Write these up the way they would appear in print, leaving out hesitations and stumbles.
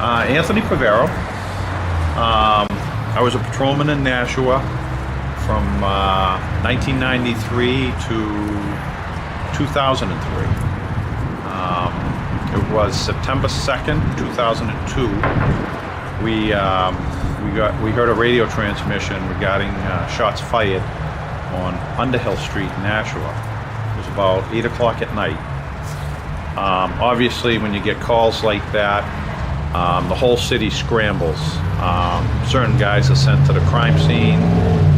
Anthony Pivero. I was a patrolman in Nashua from 1993 to 2003. It was September 2nd, 2002. We heard a radio transmission regarding shots fired on Underhill Street in Nashua. It was about 8 o'clock at night. Obviously, when you get calls like that, the whole city scrambles. Certain guys are sent to the crime scene.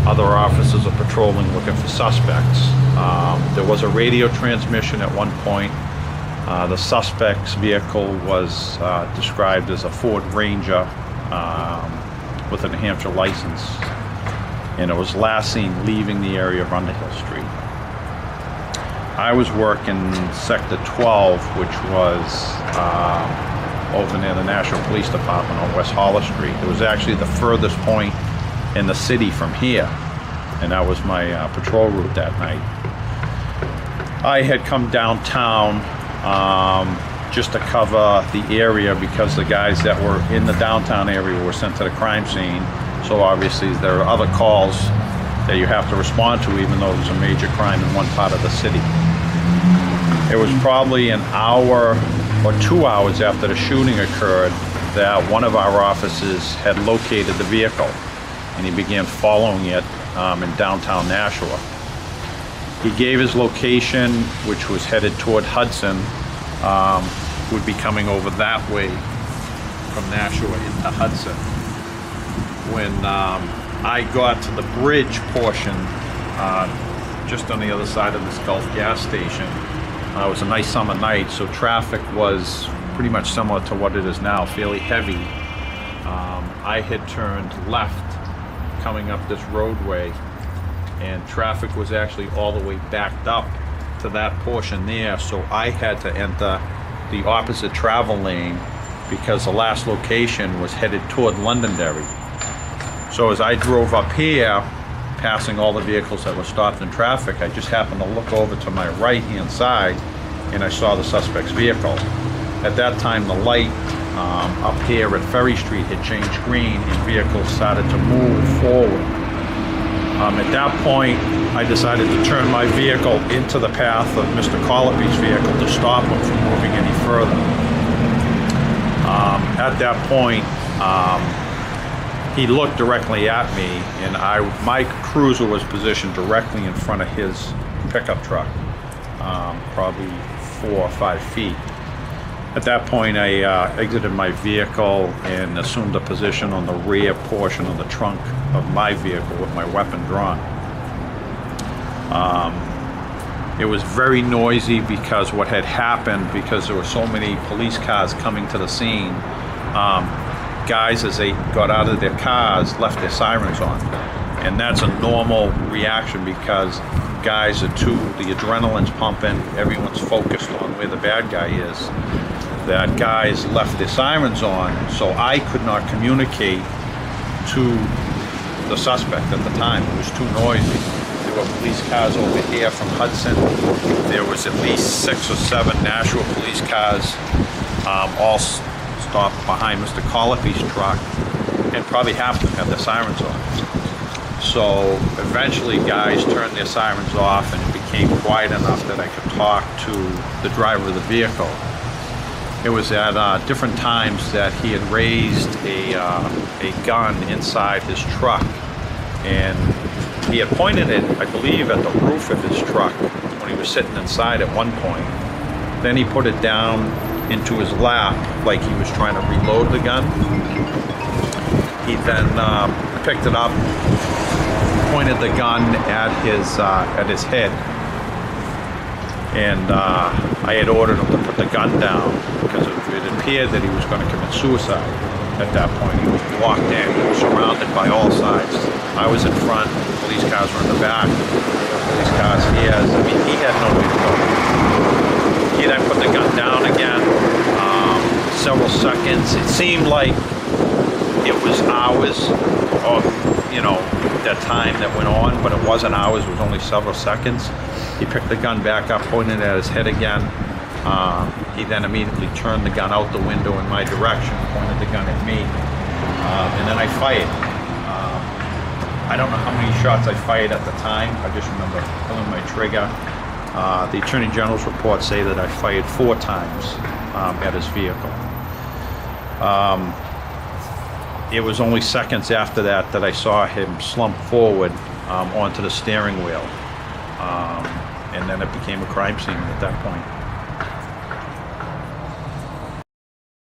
Other officers are patrolling looking for suspects. There was a radio transmission at one point. The suspect's vehicle was described as a Ford Ranger with a New Hampshire license, and it was last seen leaving the area of Underhill Street. I was working Sector 12, which was over near the National Police Department on West Hollis Street. It was actually the furthest point in the city from here, and that was my patrol route that night. I had come downtown just to cover the area because the guys that were in the downtown area were sent to the crime scene. So obviously there are other calls that you have to respond to, even though there's a major crime in one part of the city. It was probably an hour or 2 hours after the shooting occurred that one of our officers had located the vehicle, and he began following it in downtown Nashua. He gave his location, which was headed toward Hudson, would be coming over that way from Nashua into Hudson. When I got to the bridge portion, just on the other side of this Gulf gas station, it was a nice summer night, so traffic was pretty much similar to what it is now, fairly heavy. I had turned left coming up this roadway, and traffic was actually all the way backed up to that portion there, so I had to enter the opposite travel lane because the last location was headed toward Londonderry. So as I drove up here, passing all the vehicles that were stopped in traffic, I just happened to look over to my right-hand side and I saw the suspect's vehicle. At that time, the light up here at Ferry Street had changed green and vehicles started to move forward. At that point, I decided to turn my vehicle into the path of Mr. Collopy's vehicle to stop him from moving any further. At that point, he looked directly at me, and my cruiser was positioned directly in front of his pickup truck, probably 4 or 5 feet. At that point, I exited my vehicle and assumed a position on the rear portion of the trunk of my vehicle with my weapon drawn. It was very noisy because what had happened, because there were so many police cars coming to the scene, guys, as they got out of their cars, left their sirens on. And that's a normal reaction because guys are the adrenaline's pumping, everyone's focused on where the bad guy is. That guys left their sirens on, so I could not communicate to the suspect at the time. It was too noisy. There were police cars over here from Hudson. There was at least 6 or 7 Nashua police cars, all stopped behind Mr. Collopy's truck, and probably half of them had their sirens on. So eventually guys turned their sirens off and it became quiet enough that I could talk to the driver of the vehicle. It was at different times that he had raised a gun inside his truck, and he had pointed it, I believe, at the roof of his truck when he was sitting inside at one point. Then he put it down into his lap like he was trying to reload the gun. He then picked it up, pointed the gun at his head, and I had ordered him to put the gun down because it appeared that he was going to commit suicide at that point. He was blocked in, he was surrounded by all sides. I was in front, the police cars were in the back, police cars here. I mean, he had nowhere to go. He then put the gun down again, several seconds. It seemed like it was hours of, that time that went on, but it wasn't hours, it was only several seconds. He picked the gun back up, pointed it at his head again, He then immediately turned the gun out the window in my direction, pointed the gun at me, and then I fired. I don't know how many shots I fired at the time. I just remember pulling my trigger. The Attorney General's reports say that I fired 4 times at his vehicle. It was only seconds after that that I saw him slump forward onto the steering wheel. And then it became a crime scene at that point.